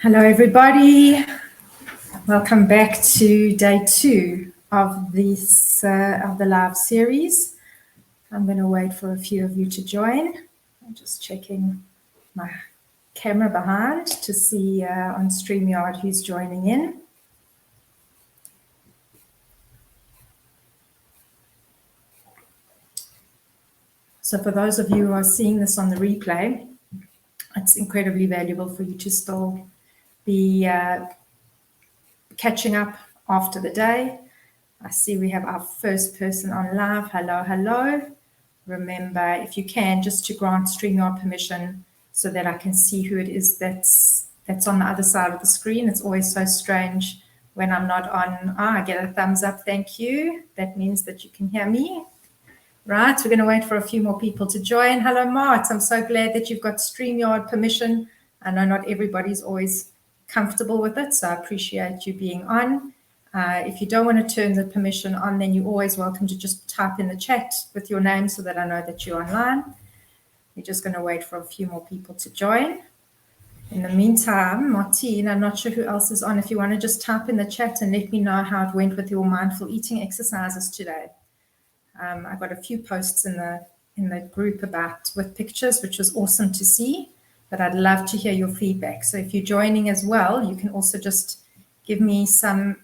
Hello, everybody. Welcome back to day 2 of this of the live series. I'm going to wait for a few of you to join. I'm just checking my camera behind to see on StreamYard who's joining in. So for those of you who are seeing this on the replay, it's incredibly valuable for you to still be catching up after the day. I see we have our first person on live. Hello, hello. Remember, if you can, just to grant StreamYard permission so that I can see who it is that's on the other side of the screen. It's always so strange when I'm not on. I get a thumbs up. Thank you. That means that you can hear me. Right, we're going to wait for a few more people to join. Hello, Mart. I'm so glad that you've got StreamYard permission. I know not everybody's always comfortable with it, so I appreciate you being on. If you don't want to turn the permission on, then you're always welcome to just type in the chat with your name so that I know that you're online. We're just going to wait for a few more people to join. In the meantime, Martine, I'm not sure who else is on. If you want to just type in the chat and let me know how it went with your mindful eating exercises today. I got a few posts in the group with pictures, which was awesome to see, but I'd love to hear your feedback. So if you're joining as well, you can also just give me some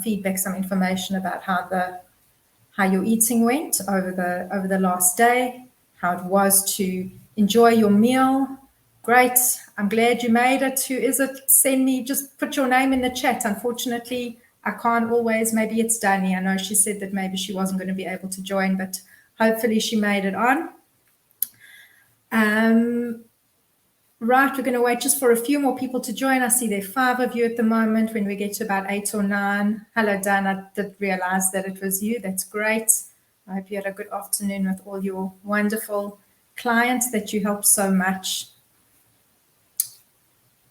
feedback, some information about how your eating went over the last day, how it was to enjoy your meal. Great, I'm glad you made it. Who is it? Just put your name in the chat. Unfortunately, I can't always. Maybe it's Danny. I know she said that maybe she wasn't going to be able to join, but hopefully she made it on. Right, we're going to wait just for a few more people to join. I see there are 5 of you at the moment. When we get to about 8 or 9. Hello, Dan. I did realize that it was you. That's great. I hope you had a good afternoon with all your wonderful clients that you help so much.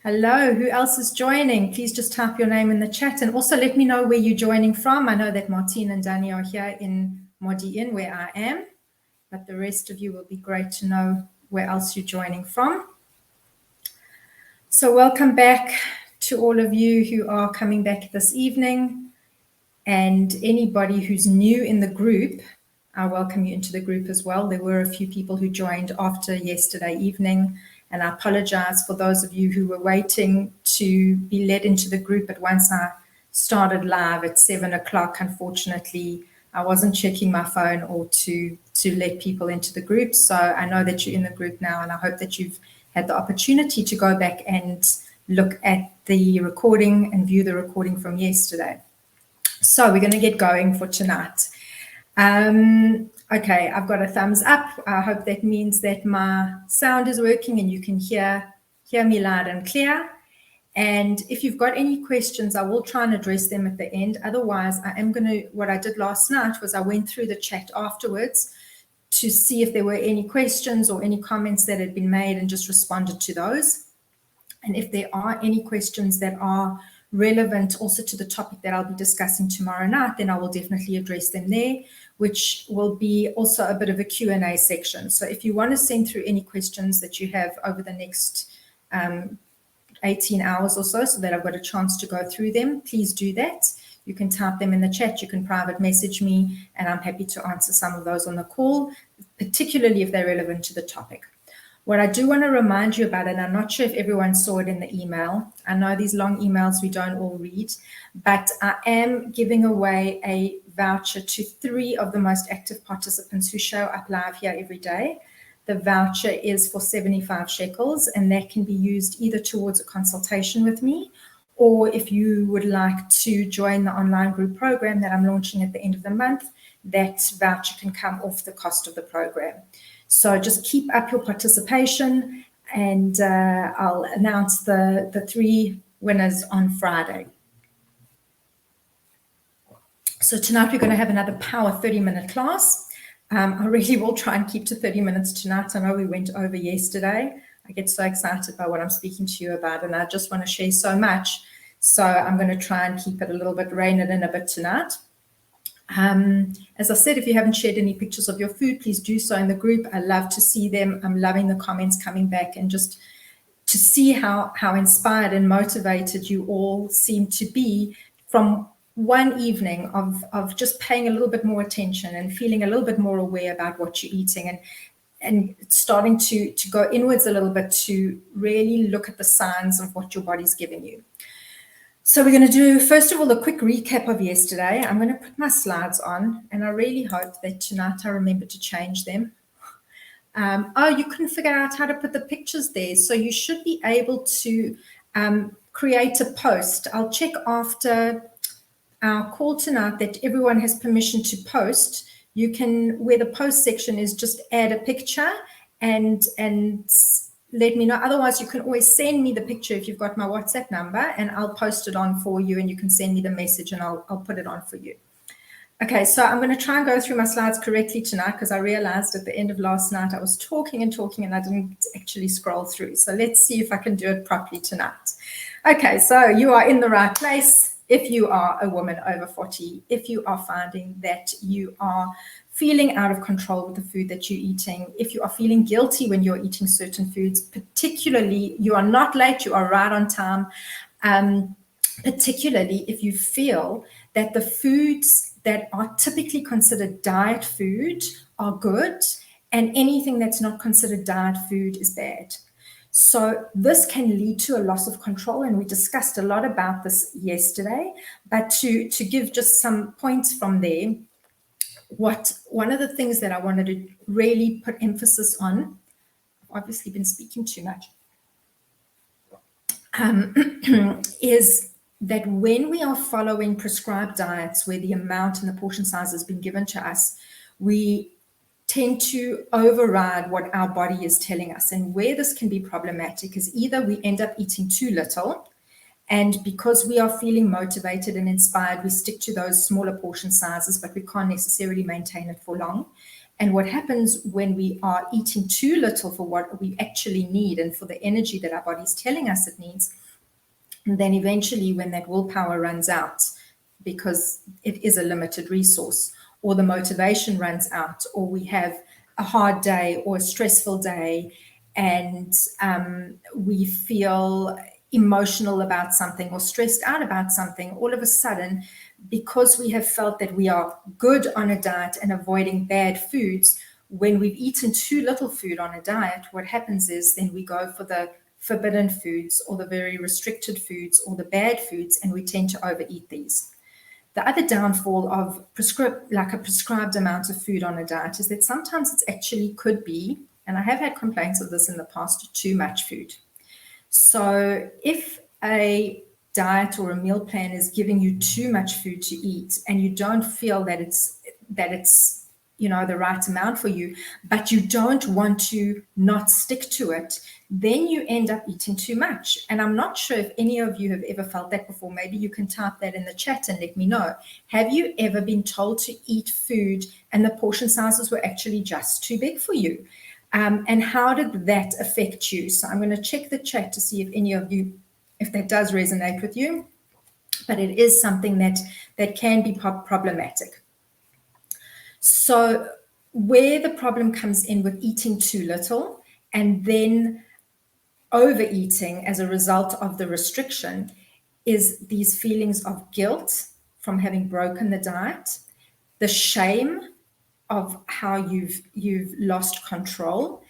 Hello, who else is joining? Please just type your name in the chat and also let me know where you're joining from. I know that Martine and Danny are here in RDN where I am, but the rest of you will be great to know where else you're joining from. So welcome back to all of you who are coming back this evening, and anybody who's new in the group, I welcome you into the group as well. There were a few people who joined after yesterday evening, and I apologize for those of you who were waiting to be led into the group. But once I started live at 7 o'clock, unfortunately, I wasn't checking my phone or to let people into the group. So I know that you're in the group now, and I hope that you've had the opportunity to go back and look at the recording and view the recording from yesterday. So we're going to get going for tonight. Okay, I've got a thumbs up. I hope that means that my sound is working and you can hear me loud and clear. And if you've got any questions, I will try and address them at the end. Otherwise, what I did last night was I went through the chat afterwards to see if there were any questions or any comments that had been made and just responded to those. And if there are any questions that are relevant also to the topic that I'll be discussing tomorrow night, then I will definitely address them there, which will be also a bit of a Q&A section. So if you want to send through any questions that you have over the next 18 hours or so that I've got a chance to go through them, please do that. You can type them in the chat, you can private message me, and I'm happy to answer some of those on the call, particularly if they're relevant to the topic. What I do want to remind you about, and I'm not sure if everyone saw it in the email, I know these long emails we don't all read, but I am giving away a voucher to 3 of the most active participants who show up live here every day. The voucher is for 75 shekels, and that can be used either towards a consultation with me, or if you would like to join the online group program that I'm launching at the end of the month, that voucher can come off the cost of the program. So just keep up your participation, and I'll announce the 3 winners on Friday. So tonight we're going to have another power 30-minute class. I really will try and keep to 30 minutes tonight. I know we went over yesterday. I get so excited by what I'm speaking to you about, and I just want to share so much. So I'm going to try and keep it a little bit, rein it in a bit tonight. As I said, if you haven't shared any pictures of your food, please do so in the group. I love to see them. I'm loving the comments coming back and just to see how inspired and motivated you all seem to be from one evening of just paying a little bit more attention and feeling a little bit more aware about what you're eating, and starting to go inwards a little bit to really look at the signs of what your body's giving you. So we're going to do, first of all, a quick recap of yesterday. I'm going to put my slides on, and I really hope that tonight I remember to change them. Oh, you couldn't figure out how to put the pictures there. So you should be able to create a post. I'll check after our call tonight that everyone has permission to post. You can, where the post section is, just add a picture and let me know. Otherwise, you can always send me the picture if you've got my WhatsApp number, and I'll post it on for you, and you can send me the message and I'll put it on for you. Okay, so I'm going to try and go through my slides correctly tonight, because I realized at the end of last night I was talking and I didn't actually scroll through. So let's see if I can do it properly tonight. Okay, so you are in the right place if you are a woman over 40, if you are finding that you are feeling out of control with the food that you're eating, if you are feeling guilty when you're eating certain foods, particularly you are not late, you are right on time, particularly if you feel that the foods that are typically considered diet food are good, and anything that's not considered diet food is bad. So this can lead to a loss of control, and we discussed a lot about this yesterday, but to give just some points from there, one of the things that I wanted to really put emphasis on, I've obviously been speaking too much, is that when we are following prescribed diets where the amount and the portion size has been given to us, we tend to override what our body is telling us. And where this can be problematic is either we end up eating too little, and because we are feeling motivated and inspired, we stick to those smaller portion sizes, but we can't necessarily maintain it for long. And what happens when we are eating too little for what we actually need and for the energy that our body is telling us it needs, and then eventually when that willpower runs out, because it is a limited resource, or the motivation runs out, or we have a hard day or a stressful day, and we feel emotional about something or stressed out about something, all of a sudden, because we have felt that we are good on a diet and avoiding bad foods, when we've eaten too little food on a diet, what happens is then we go for the forbidden foods or the very restricted foods or the bad foods, and we tend to overeat these. The other downfall of a prescribed amount of food on a diet is that sometimes it actually could be, and I have had complaints of this in the past, too much food. So if a diet or a meal plan is giving you too much food to eat, and you don't feel that it's the right amount for you, but you don't want to not stick to it, then you end up eating too much. And I'm not sure if any of you have ever felt that before. Maybe you can type that in the chat and let me know. Have you ever been told to eat food and the portion sizes were actually just too big for you? And how did that affect you? So I'm going to check the chat to see if any of you, if that does resonate with you, but it is something that can be problematic. So where the problem comes in with eating too little and then overeating as a result of the restriction is these feelings of guilt from having broken the diet, the shame of how you've lost control,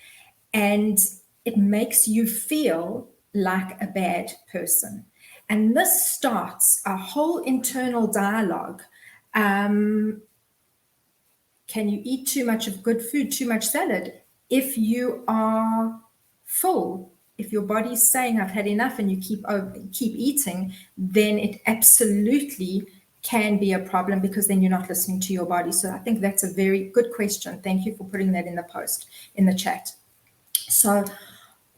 and it makes you feel like a bad person. And this starts a whole internal dialogue. Can you eat too much of good food, too much salad? If you are full, if your body's saying I've had enough and you keep eating, then it absolutely can be a problem, because then you're not listening to your body. So I think that's a very good question. Thank you for putting that in the post, in the chat. So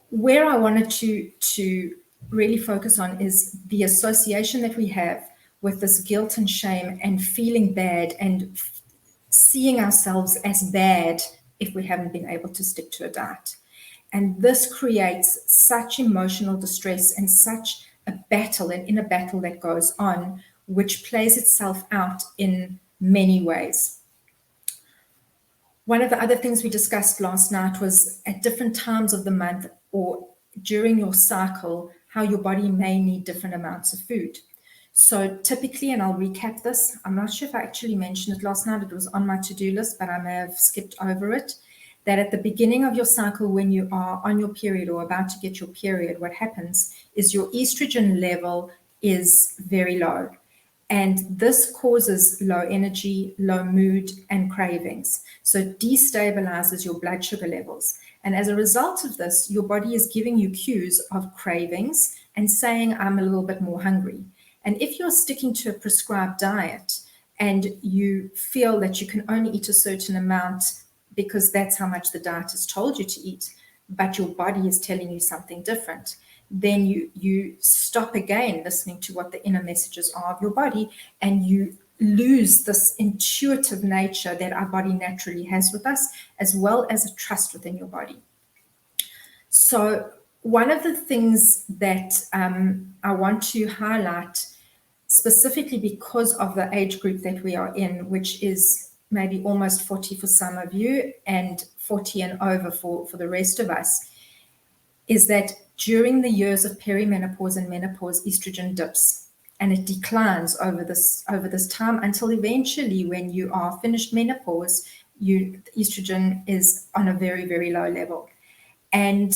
where I wanted to really focus on is the association that we have with this guilt and shame and feeling bad and seeing ourselves as bad if we haven't been able to stick to a diet. And this creates such emotional distress and such a battle, an inner battle that goes on, which plays itself out in many ways. One of the other things we discussed last night was at different times of the month, or during your cycle how your body may need different amounts of food. So typically, and I'll recap this, I'm not sure if I actually mentioned it last night, it was on my to-do list, but I may have skipped over it, that at the beginning of your cycle, when you are on your period or about to get your period, what happens is your estrogen level is very low. And this causes low energy, low mood, and cravings. So it destabilizes your blood sugar levels. And as a result of this, your body is giving you cues of cravings and saying, I'm a little bit more hungry. And if you're sticking to a prescribed diet and you feel that you can only eat a certain amount because that's how much the diet has told you to eat, but your body is telling you something different, then you stop again listening to what the inner messages are of your body, and you lose this intuitive nature that our body naturally has with us, as well as a trust within your body. So one of the things that I want to highlight, specifically because of the age group that we are in, which is maybe almost 40 for some of you and 40 and over for the rest of us, is that during the years of perimenopause and menopause, estrogen dips and it declines over this time until eventually, when you are finished menopause, estrogen is on a very, very low level. And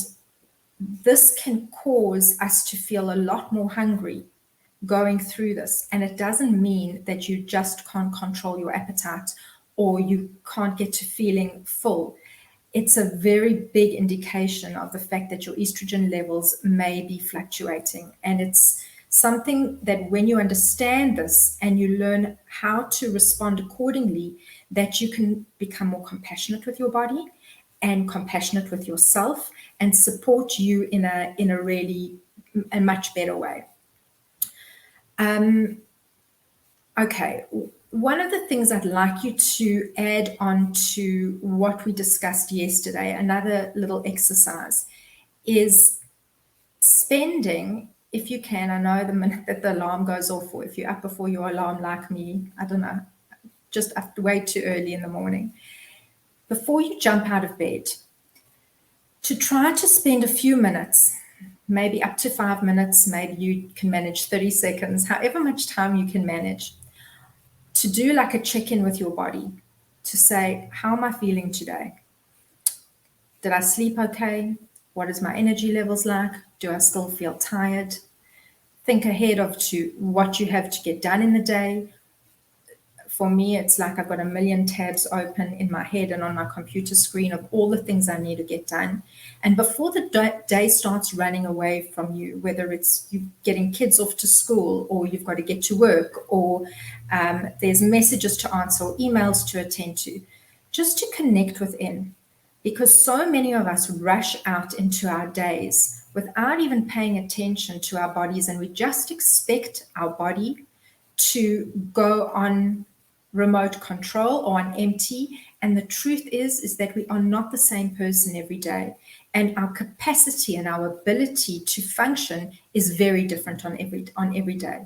this can cause us to feel a lot more hungry going through this. And it doesn't mean that you just can't control your appetite or you can't get to feeling full. It's a very big indication of the fact that your estrogen levels may be fluctuating. And it's something that when you understand this and you learn how to respond accordingly, that you can become more compassionate with your body and compassionate with yourself and support you in a really a much better way. Okay, one of the things I'd like you to add on to what we discussed yesterday, another little exercise, is spending, if you can, I know the minute that the alarm goes off, or if you're up before your alarm like me, I don't know, just up way too early in the morning, before you jump out of bed, to try to spend a few minutes, maybe up to 5 minutes, maybe you can manage 30 seconds, however much time you can manage, to do like a check-in with your body, to say, how am I feeling today? Did I sleep okay? What is my energy levels like? Do I still feel tired? Think ahead of to what you have to get done in the day. For me, it's like I've got a million tabs open in my head and on my computer screen of all the things I need to get done. And before the day starts running away from you, whether it's you getting kids off to school or you've got to get to work or there's messages to answer or emails to attend to, just to connect within. Because so many of us rush out into our days without even paying attention to our bodies, and we just expect our body to go on remote control or on empty. And the truth is that we are not the same person every day. And our capacity and our ability to function is very different on every day.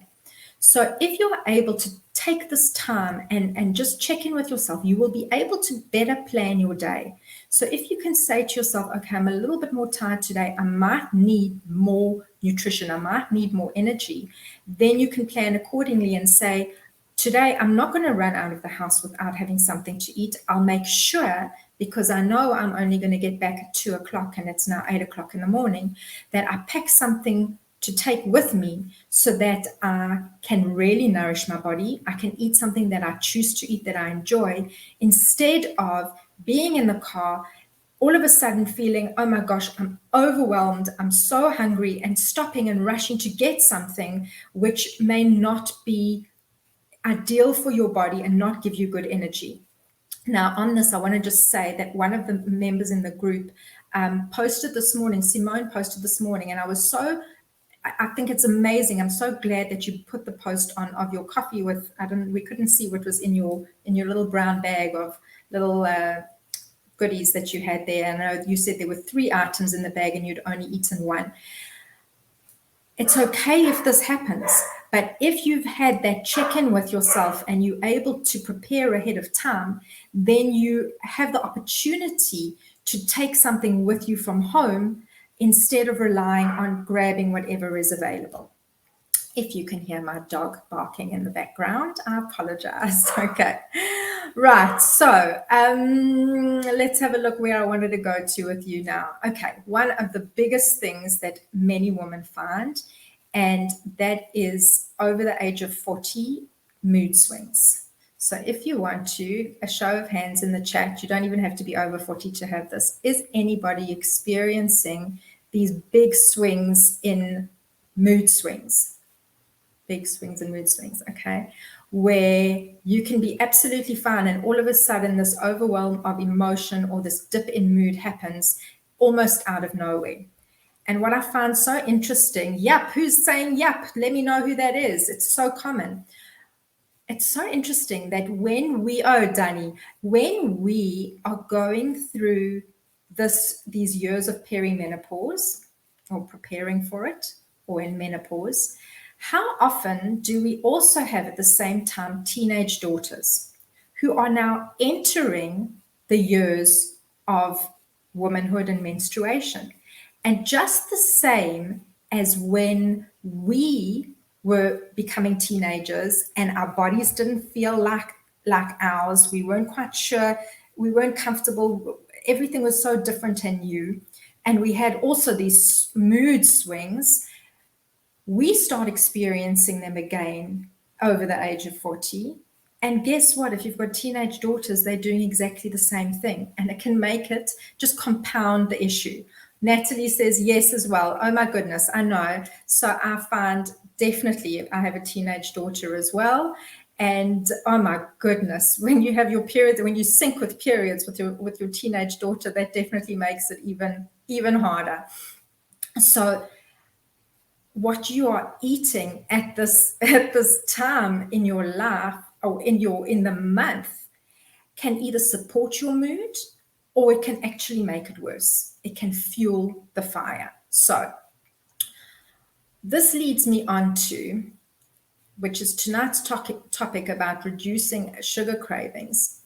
So if you're able to take this time and just check in with yourself, you will be able to better plan your day. So if you can say to yourself, okay, I'm a little bit more tired today, I might need more nutrition, I might need more energy, then you can plan accordingly and say, today, I'm not going to run out of the house without having something to eat. I'll make sure, because I know I'm only going to get back at 2 o'clock and it's now 8 o'clock in the morning, that I pack something to take with me so that I can really nourish my body. I can eat something that I choose to eat, that I enjoy, instead of being in the car, all of a sudden feeling, oh my gosh, I'm overwhelmed, I'm so hungry, and stopping and rushing to get something which may not be ideal for your body and not give you good energy. Now, on this, I want to just say that one of the members in the group posted this morning, Simone posted this morning, and I think it's amazing. I'm so glad that you put the post on of your coffee with, we couldn't see what was in your little brown bag of little goodies that you had there. I know you said there were 3 items in the bag and you'd only eaten 1. It's okay if this happens, but if you've had that check-in with yourself and you're able to prepare ahead of time, then you have the opportunity to take something with you from home instead of relying on grabbing whatever is available. If you can hear my dog barking in the background, I apologize. Okay. Right. So let's have a look where I wanted to go to with you now. Okay. One of the biggest things that many women find, and that is over the age of 40, mood swings. So if you want to, a show of hands in the chat, you don't even have to be over 40 to have this. Is anybody experiencing these big swings in mood swings? Big swings and mood swings, okay, where you can be absolutely fine and all of a sudden this overwhelm of emotion or this dip in mood happens almost out of nowhere. And what I found so interesting, yep, who's saying yep? Let me know who that is. It's so common. It's so interesting that when we, Danny, when we are going through these years of perimenopause or preparing for it or in menopause, how often do we also have at the same time teenage daughters who are now entering the years of womanhood and menstruation? And just the same as when we were becoming teenagers and our bodies didn't feel like ours, we weren't quite sure, we weren't comfortable, everything was so different and new, and we had also these mood swings, we start experiencing them again over the age of 40. And guess what? If you've got teenage daughters, they're doing exactly the same thing. And it can make it just compound the issue. Natalie says yes as well. Oh my goodness, I know. So I find definitely I have a teenage daughter as well. And oh my goodness, when you have your periods, when you sync with periods with your teenage daughter, that definitely makes it even harder. So what you are eating at this time in your life or in the month can either support your mood or it can actually make it worse. It can fuel the fire. So this leads me on to, which is tonight's topic about reducing sugar cravings.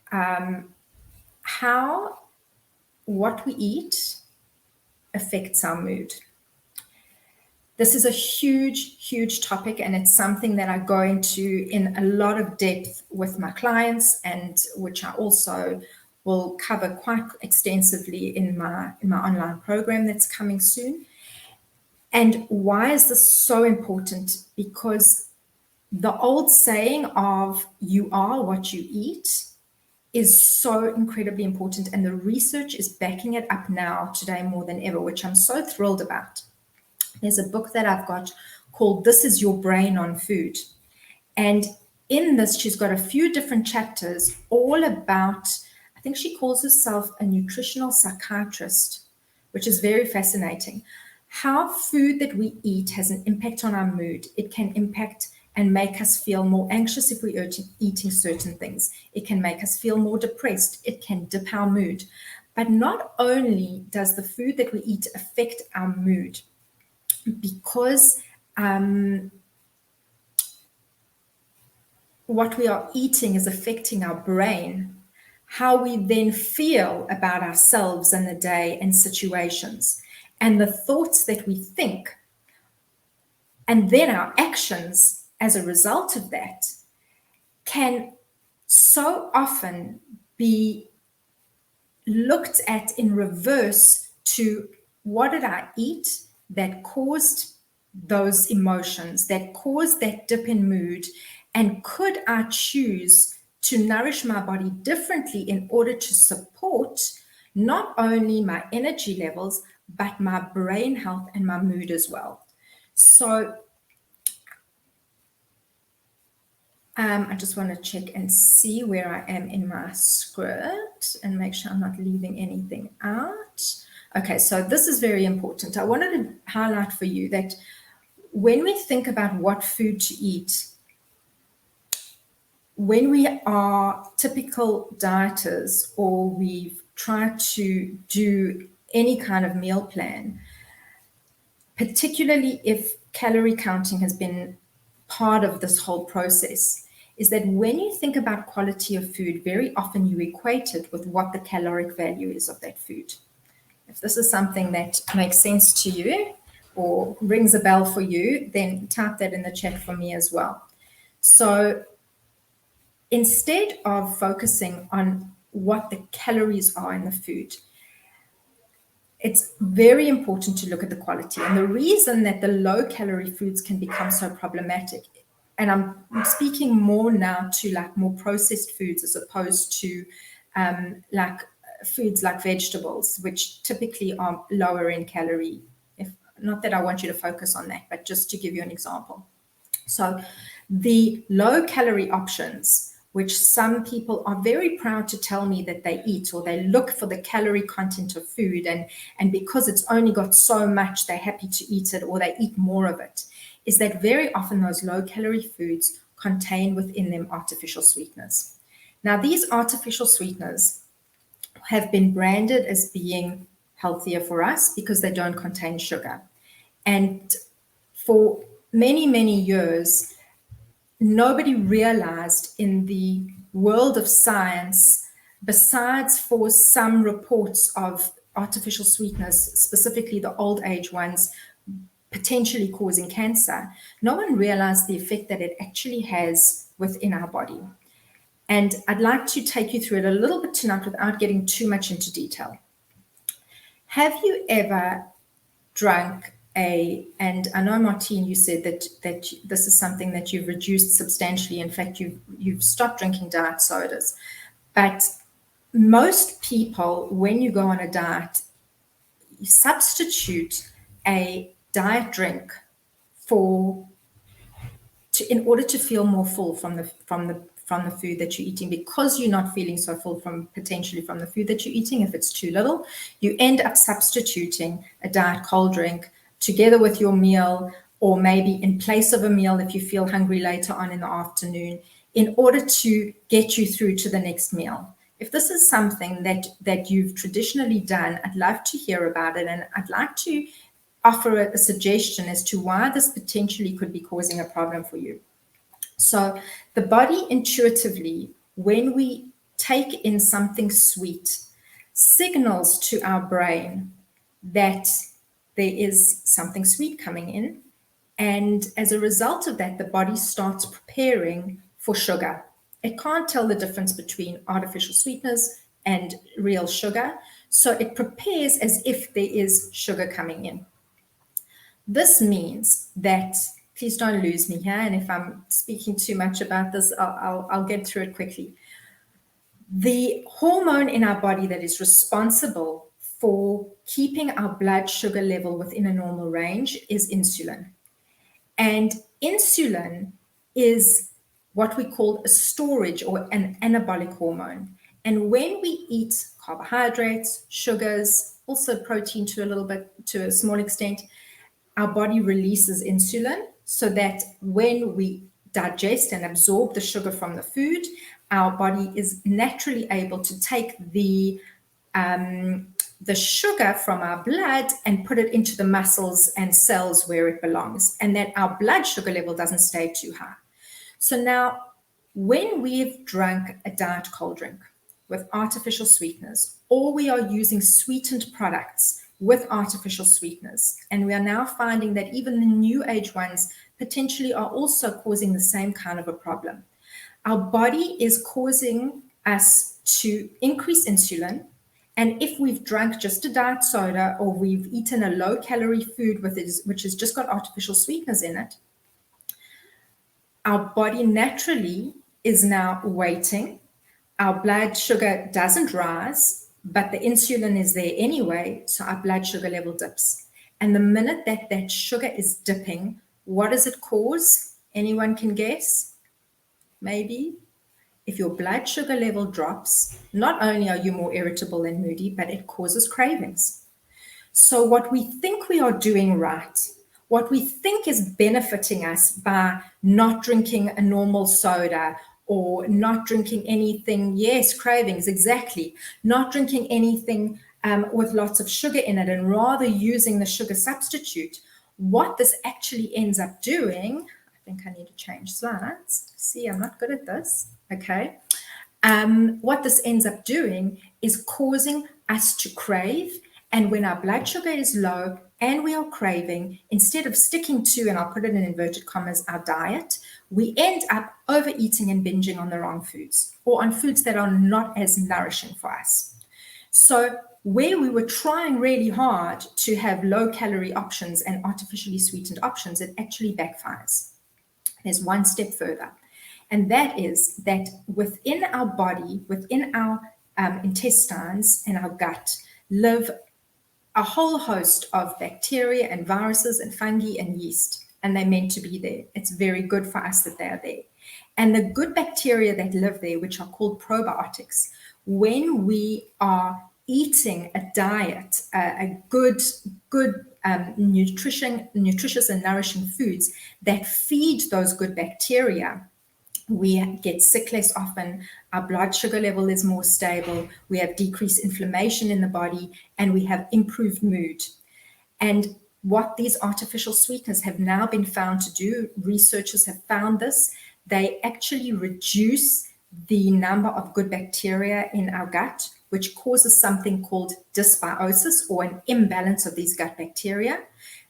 How what we eat affects our mood. This is a huge topic, and it's something that I go into in a lot of depth with my clients, and which I also will cover quite extensively in my online program that's coming soon. And why is this so important? Because the old saying of you are what you eat is so incredibly important, and the research is backing it up now today more than ever, which I'm so thrilled about. There's a book that I've got called This Is Your Brain on Food. And in this, she's got a few different chapters all about, I think she calls herself a nutritional psychiatrist, which is very fascinating. How food that we eat has an impact on our mood. It can impact and make us feel more anxious if we're eating certain things. It can make us feel more depressed. It can dip our mood. But not only does the food that we eat affect our mood, because what we are eating is affecting our brain, how we then feel about ourselves and the day and situations, and the thoughts that we think, and then our actions as a result of that can so often be looked at in reverse to what did I eat that caused those emotions, that caused that dip in mood, and could I choose to nourish my body differently in order to support not only my energy levels, but my brain health and my mood as well. So I just want to check and see where I am in my script and make sure I'm not leaving anything out. Okay, so this is very important. I wanted to highlight for you that when we think about what food to eat, when we are typical dieters or we've tried to do any kind of meal plan, particularly if calorie counting has been part of this whole process, is that when you think about quality of food, very often you equate it with what the caloric value is of that food. If this is something that makes sense to you or rings a bell for you, then type that in the chat for me as well. So instead of focusing on what the calories are in the food, it's very important to look at the quality. And the reason that the low calorie foods can become so problematic, and I'm speaking more now to like more processed foods as opposed to like foods like vegetables, which typically are lower in calorie. If not that I want you to focus on that, but just to give you an example. So the low calorie options, which some people are very proud to tell me that they eat, or they look for the calorie content of food, and because it's only got so much, they're happy to eat it, or they eat more of it, is that very often those low calorie foods contain within them artificial sweeteners. Now, these artificial sweeteners have been branded as being healthier for us because they don't contain sugar. And for many, many years, nobody realized in the world of science, besides for some reports of artificial sweeteners, specifically the old age ones, potentially causing cancer, no one realized the effect that it actually has within our body. And I'd like to take you through it a little bit tonight without getting too much into detail. Have you ever drunk and I know, Martine, you said that this is something that you've reduced substantially. In fact, you've stopped drinking diet sodas. But most people, when you go on a diet, you substitute a diet drink in order to feel more full from the food that you're eating, because you're not feeling so full potentially from the food that you're eating. If it's too little, you end up substituting a diet cold drink together with your meal, or maybe in place of a meal if you feel hungry later on in the afternoon, in order to get you through to the next meal. If this is something that you've traditionally done, I'd love to hear about it, and I'd like to offer a suggestion as to why this potentially could be causing a problem for you. So the body intuitively, when we take in something sweet, signals to our brain that there is something sweet coming in. And as a result of that, the body starts preparing for sugar. It can't tell the difference between artificial sweeteners and real sugar. So it prepares as if there is sugar coming in. This means that, please don't lose me here, and if I'm speaking too much about this, I'll get through it quickly. The hormone in our body that is responsible for keeping our blood sugar level within a normal range is insulin. And insulin is what we call a storage or an anabolic hormone. And when we eat carbohydrates, sugars, also protein to a small extent, our body releases insulin so that when we digest and absorb the sugar from the food, our body is naturally able to take the sugar from our blood and put it into the muscles and cells where it belongs, and that our blood sugar level doesn't stay too high. So now, when we've drunk a diet cold drink with artificial sweeteners, or we are using sweetened products with artificial sweeteners, and we are now finding that even the new age ones potentially are also causing the same kind of a problem. Our body is causing us to increase insulin, and if we've drunk just a diet soda, or we've eaten a low-calorie food which has just got artificial sweeteners in it, our body naturally is now waiting. Our blood sugar doesn't rise, but the insulin is there anyway, so our blood sugar level dips. And the minute that sugar is dipping, what does it cause? Anyone can guess? Maybe. If your blood sugar level drops, not only are you more irritable and moody, but it causes cravings. So what we think we are doing right, what we think is benefiting us by not drinking a normal soda or not drinking anything, yes, cravings, exactly, not drinking anything with lots of sugar in it, and rather using the sugar substitute, what this actually ends up doing, I think I need to change slides. See, I'm not good at this. Okay. What this ends up doing is causing us to crave And when our blood sugar is low and we are craving, instead of sticking to, and I'll put it in inverted commas, our diet, we end up overeating and binging on the wrong foods, or on foods that are not as nourishing for us. So where we were trying really hard to have low calorie options and artificially sweetened options, it actually backfires. There's one step further. And that is that within our body, within our intestines and our gut, live a whole host of bacteria and viruses and fungi and yeast, and they're meant to be there. It's very good for us that they are there. And the good bacteria that live there, which are called probiotics, when we are eating a diet, a good nutritious and nourishing foods that feed those good bacteria, we get sick less often, our blood sugar level is more stable, we have decreased inflammation in the body, and we have improved mood. And what these artificial sweeteners have now been found to do, researchers have found this, they actually reduce the number of good bacteria in our gut, which causes something called dysbiosis, or an imbalance of these gut bacteria.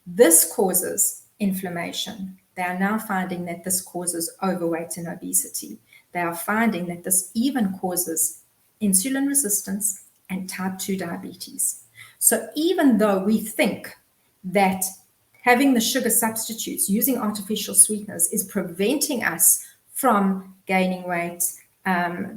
This causes inflammation. They are now finding that this causes overweight and obesity. They are finding that this even causes insulin resistance and type 2 diabetes. So even though we think that having the sugar substitutes, using artificial sweeteners, is preventing us from gaining weight,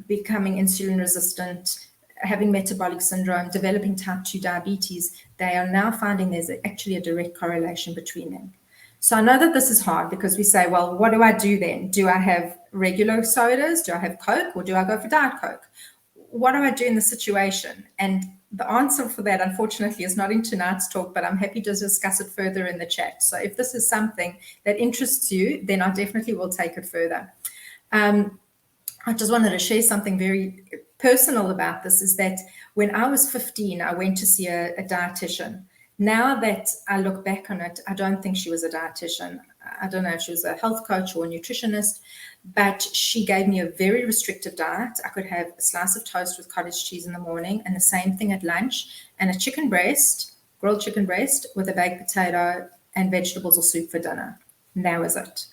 becoming insulin resistant, having metabolic syndrome, developing type 2 diabetes, they are now finding there's actually a direct correlation between them. So I know that this is hard, because we say, well, what do I do then? Do I have regular sodas? Do I have Coke? Or do I go for Diet Coke? What do I do in the situation? And the answer for that, unfortunately, is not in tonight's talk, but I'm happy to discuss it further in the chat. So if this is something that interests you, then I definitely will take it further. I just wanted to share something very personal about this, is that when I was 15, I went to see a dietitian. Now that I look back on it, I don't think she was a dietitian. I don't know if she was a health coach or a nutritionist, but she gave me a very restrictive diet. I could have a slice of toast with cottage cheese in the morning, and the same thing at lunch, and a chicken breast, grilled chicken breast with a baked potato and vegetables or soup for dinner. And that was it.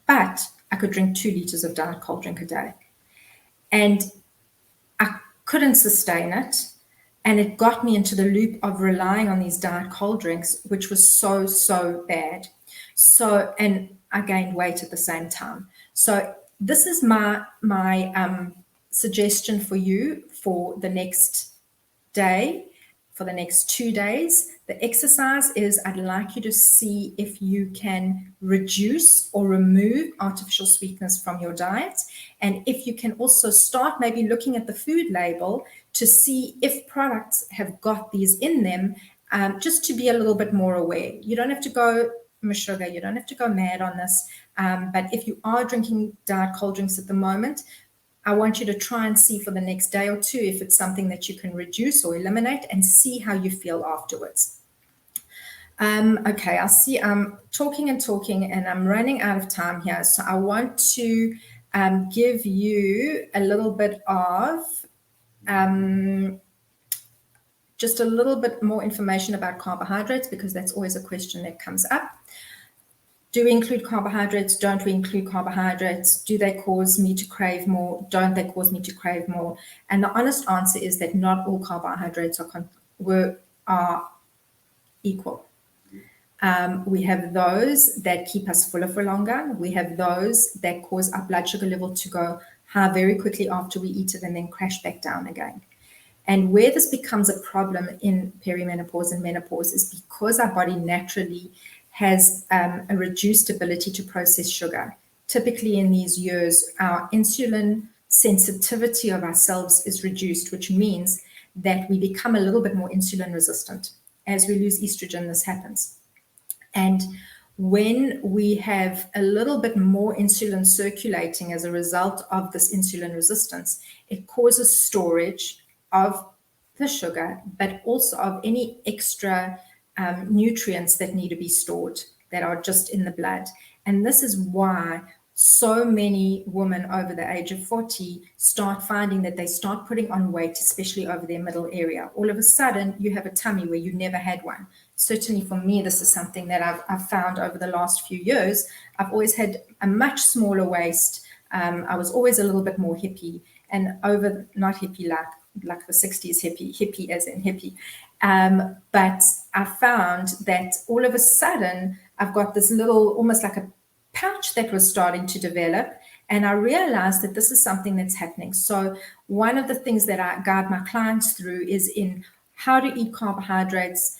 But I could drink 2 liters of diet cold drink a day. And I couldn't sustain it. And it got me into the loop of relying on these diet cold drinks, which was so bad. So, and I gained weight at the same time. So this is my suggestion for you for the next day, for the next 2 days. The exercise is, I'd like you to see if you can reduce or remove artificial sweeteners from your diet. And if you can also start maybe looking at the food label to see if products have got these in them, just to be a little bit more aware. You don't have to go sugar, you don't have to go mad on this. But if you are drinking diet cold drinks at the moment, I want you to try and see for the next day or two if it's something that you can reduce or eliminate, and see how you feel afterwards. Okay, I see I'm talking and I'm running out of time here. So I want to give you a little bit of just a little bit more information about carbohydrates, because that's always a question that comes up. Do we include carbohydrates? Don't we include carbohydrates? Do they cause me to crave more? Don't they cause me to crave more? And the honest answer is that not all carbohydrates are equal. We have those that keep us fuller for longer. We have those that cause our blood sugar level to go high very quickly after we eat it and then crash back down again. And where this becomes a problem in perimenopause and menopause is because our body naturally has a reduced ability to process sugar. Typically in these years, our insulin sensitivity of our cells is reduced, which means that we become a little bit more insulin resistant. As we lose estrogen, this happens. And when we have a little bit more insulin circulating as a result of this insulin resistance, it causes storage of the sugar, but also of any extra nutrients that need to be stored that are just in the blood. And this is why so many women over the age of 40 start finding that they start putting on weight, especially over their middle area. All of a sudden, you have a tummy where you never had one. Certainly for me, this is something that I've found over the last few years. I've always had a much smaller waist. I was always a little bit more hippie, and not hippie like the 60s hippie as in hippie. But I found that all of a sudden, I've got this little, almost like a pouch that was starting to develop, and I realized that this is something that's happening. So one of the things that I guide my clients through is in how to eat carbohydrates.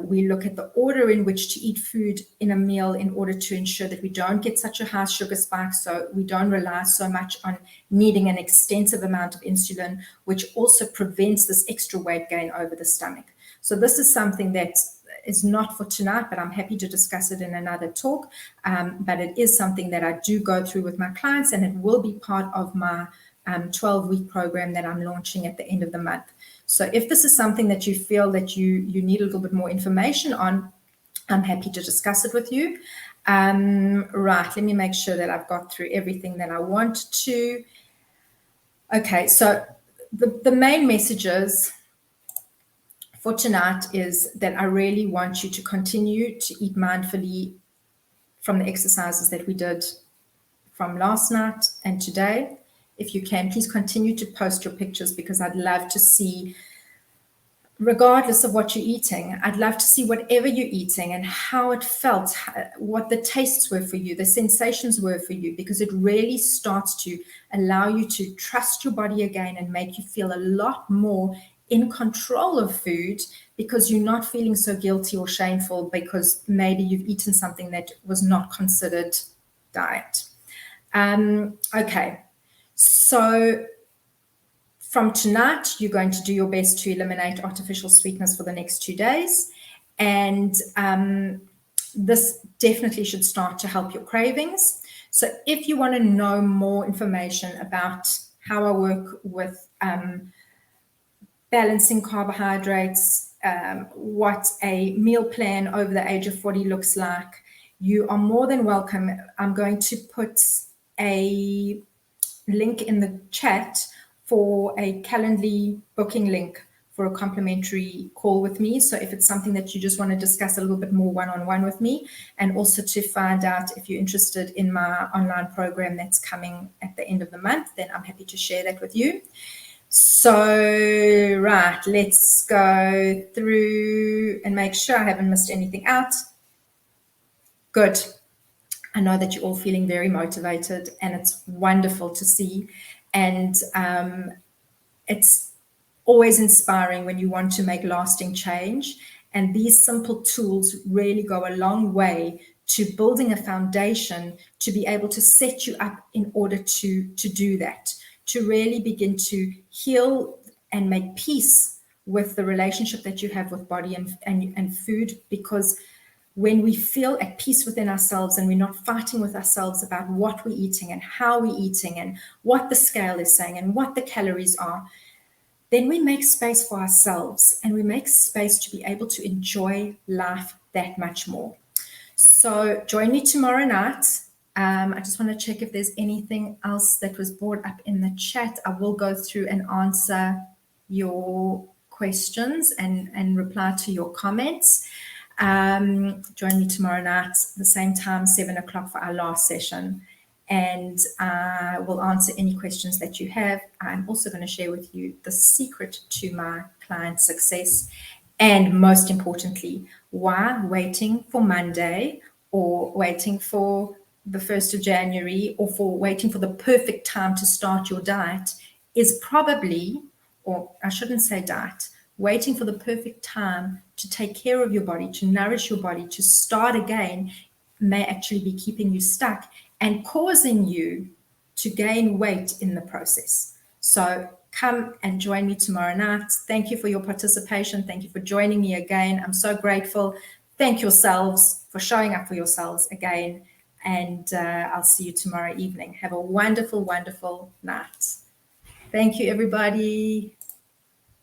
We look at the order in which to eat food in a meal in order to ensure that we don't get such a high sugar spike, so we don't rely so much on needing an extensive amount of insulin, which also prevents this extra weight gain over the stomach. So this is something that is not for tonight, but I'm happy to discuss it in another talk. But it is something that I do go through with my clients, and it will be part of my 12-week program that I'm launching at the end of the month. So if this is something that you feel that you need a little bit more information on, I'm happy to discuss it with you. Right, let me make sure that I've got through everything that I want to. Okay, so the main messages for tonight is that I really want you to continue to eat mindfully from the exercises that we did from last night and today. If you can, please continue to post your pictures, because I'd love to see, regardless of what you're eating, I'd love to see whatever you're eating and how it felt, what the tastes were for you, the sensations were for you, because it really starts to allow you to trust your body again and make you feel a lot more in control of food, because you're not feeling so guilty or shameful because maybe you've eaten something that was not considered diet. Okay, so from tonight, you're going to do your best to eliminate artificial sweeteners for the next 2 days. And this definitely should start to help your cravings. So if you want to know more information about how I work with balancing carbohydrates, what a meal plan over the age of 40 looks like, you are more than welcome. I'm going to put a link in the chat for a Calendly booking link for a complimentary call with me. So if it's something that you just want to discuss a little bit more one-on-one with me, and also to find out if you're interested in my online program that's coming at the end of the month, then I'm happy to share that with you. So, right, let's go through and make sure I haven't missed anything out. Good. I know that you're all feeling very motivated, and it's wonderful to see. And it's always inspiring when you want to make lasting change. And these simple tools really go a long way to building a foundation to be able to set you up in order to do that, to really begin to heal and make peace with the relationship that you have with body and food. Because when we feel at peace within ourselves and we're not fighting with ourselves about what we're eating and how we're eating and what the scale is saying and what the calories are, then we make space for ourselves and we make space to be able to enjoy life that much more. So join me tomorrow night. I just want to check if there's anything else that was brought up in the chat. I will go through and answer your questions and reply to your comments. Join me tomorrow night, the same time, 7 o'clock for our last session. And I will answer any questions that you have. I'm also going to share with you the secret to my client success. And most importantly, why waiting for Monday or waiting for the 1st of January or for waiting for the perfect time to start your diet is probably, or I shouldn't say diet, waiting for the perfect time to take care of your body, to nourish your body, to start again, may actually be keeping you stuck and causing you to gain weight in the process. So come and join me tomorrow night. Thank you for your participation. Thank you for joining me again. I'm so grateful. Thank yourselves for showing up for yourselves again. And I'll see you tomorrow evening. Have a wonderful, wonderful night. Thank you, everybody.